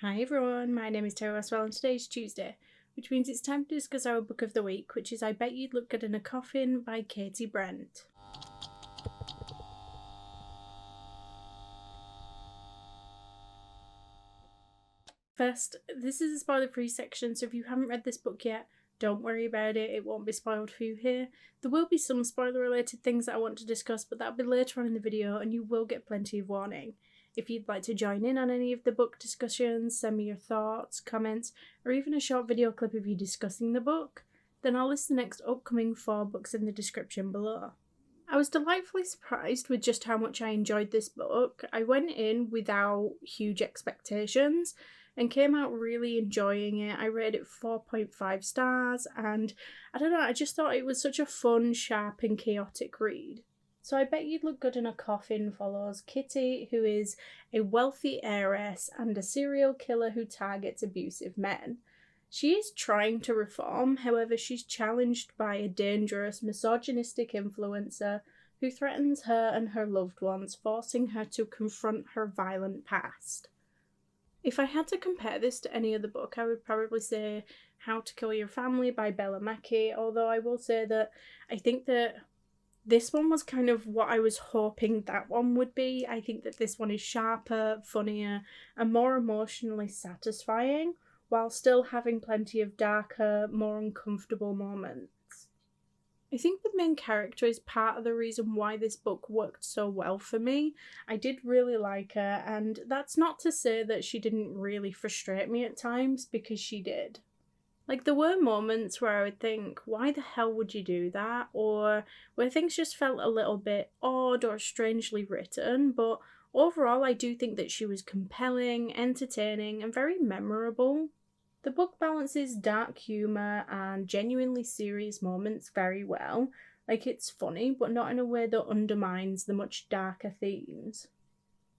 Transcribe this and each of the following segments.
Hi everyone, my name is Tara Westwell and today's Tuesday, which means it's time to discuss our book of the week, which is I Bet You'd Look Good in a Coffin by Katy Brent. First, this is a spoiler-free section, so if you haven't read this book yet, don't worry about it, it won't be spoiled for you here. There will be some spoiler-related things that I want to discuss, but that'll be later on in the video and you will get plenty of warning. If you'd like to join in on any of the book discussions, send me your thoughts, comments, or even a short video clip of you discussing the book, then I'll list the next upcoming 4 books in the description below. I was delightfully surprised with just how much I enjoyed this book. I went in without huge expectations and came out really enjoying it. I rated it 4.5 stars and I don't know, I just thought it was such a fun, sharp and chaotic read. So I Bet You'd Look Good in a Coffin follows Kitty, who is a wealthy heiress and a serial killer who targets abusive men. She is trying to reform, however she's challenged by a dangerous, misogynistic influencer who threatens her and her loved ones, forcing her to confront her violent past. If I had to compare this to any other book, I would probably say How to Kill Your Family by Bella Mackie, although I will say that I think that this one was kind of what I was hoping that one would be. I think that this one is sharper, funnier, and more emotionally satisfying, while still having plenty of darker, more uncomfortable moments. I think the main character is part of the reason why this book worked so well for me. I did really like her, and that's not to say that she didn't really frustrate me at times, because she did. Like, there were moments where I would think, why the hell would you do that? Or where things just felt a little bit odd or strangely written, but overall I do think that she was compelling, entertaining, and very memorable. The book balances dark humour and genuinely serious moments very well. Like, it's funny, but not in a way that undermines the much darker themes.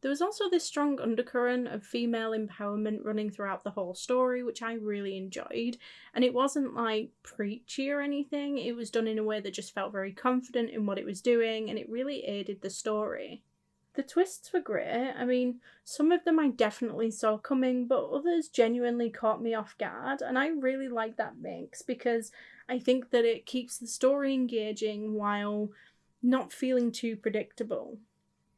There was also this strong undercurrent of female empowerment running throughout the whole story, which I really enjoyed. And it wasn't like preachy or anything, it was done in a way that just felt very confident in what it was doing, and it really aided the story. The twists were great. I mean, some of them I definitely saw coming, but others genuinely caught me off guard, and I really like that mix because I think that it keeps the story engaging while not feeling too predictable.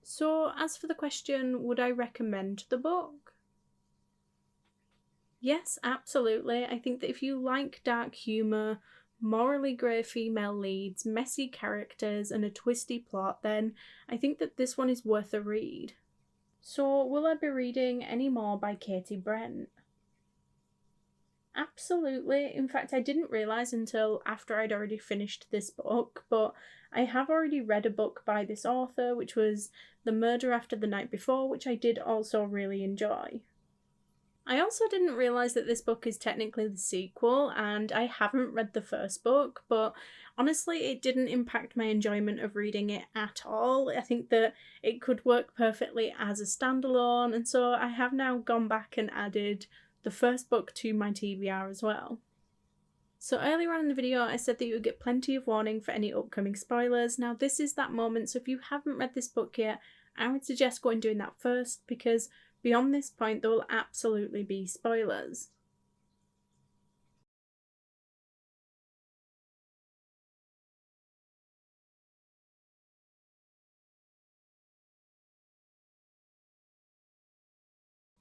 So, as for the question, would I recommend the book? Yes, absolutely. I think that if you like dark humour, morally grey female leads, messy characters, and a twisty plot, then I think that this one is worth a read. So, will I be reading any more by Katy Brent? Absolutely. In fact, I didn't realise until after I'd already finished this book, but I have already read a book by this author, which was The Murder After the Night Before, which I did also really enjoy. I also didn't realise that this book is technically the sequel, and I haven't read the first book, but honestly it didn't impact my enjoyment of reading it at all. I think that it could work perfectly as a standalone, and so I have now gone back and added the first book to my TBR as well. So earlier on in the video I said that you would get plenty of warning for any upcoming spoilers. Now this is that moment, so if you haven't read this book yet, I would suggest going and doing that first, because beyond this point there will absolutely be spoilers.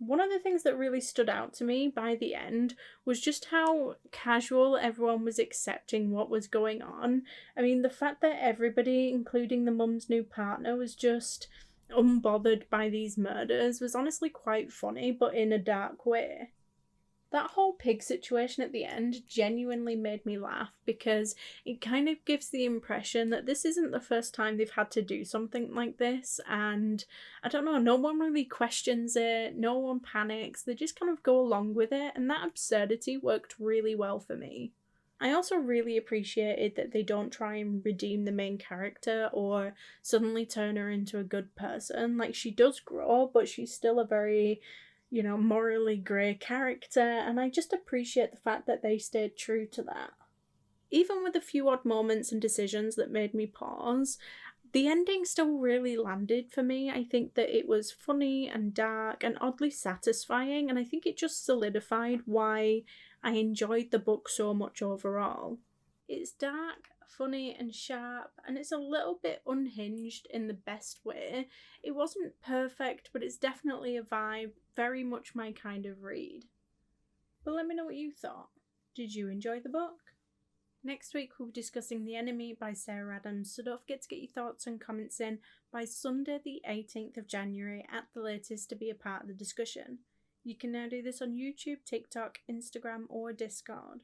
One of the things that really stood out to me by the end was just how casual everyone was accepting what was going on. I mean, the fact that everybody, including the mum's new partner, was just unbothered by these murders was honestly quite funny, but in a dark way. That whole pig situation at the end genuinely made me laugh, because it kind of gives the impression that this isn't the first time they've had to do something like this, and I don't know, no one really questions it, no one panics, they just kind of go along with it, and that absurdity worked really well for me. I also really appreciated that they don't try and redeem the main character or suddenly turn her into a good person. Like, she does grow, but she's still a very, morally grey character, and I just appreciate the fact that they stayed true to that. Even with a few odd moments and decisions that made me pause, The ending still really landed for me. I think that it was funny and dark and oddly satisfying, and I think it just solidified why I enjoyed the book so much overall. It's dark, funny, and sharp, and it's a little bit unhinged in the best way. It wasn't perfect, but it's definitely a vibe, very much my kind of read. But let me know what you thought. Did you enjoy the book? Next week we'll be discussing The Enemy by Sarah Adams, so don't forget to get your thoughts and comments in by Sunday the 18th of January at the latest to be a part of the discussion. You can now do this on YouTube, TikTok, Instagram or Discord.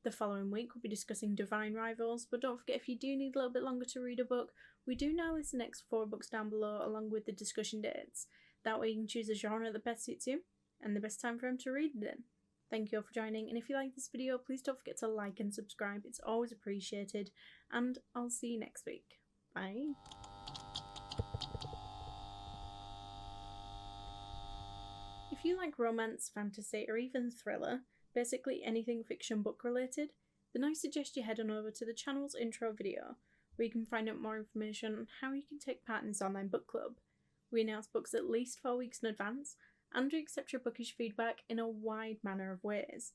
The following week we'll be discussing Divine Rivals, but don't forget if you do need a little bit longer to read a book, we do now list the next 4 books down below along with the discussion dates. That way you can choose a genre that best suits you and the best time frame to read it in. Thank you all for joining, and if you like this video, please don't forget to like and subscribe. It's always appreciated, and I'll see you next week. Bye. If you like romance, fantasy, or even thriller, basically anything fiction book related, then I suggest you head on over to the channel's intro video, where you can find out more information on how you can take part in this online book club. We announce books at least 4 weeks in advance, and we accept your bookish feedback in a wide manner of ways.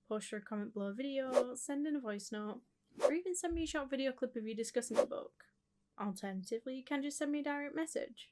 Post your comment below a video, send in a voice note, or even send me a short video clip of you discussing the book. Alternatively, you can just send me a direct message.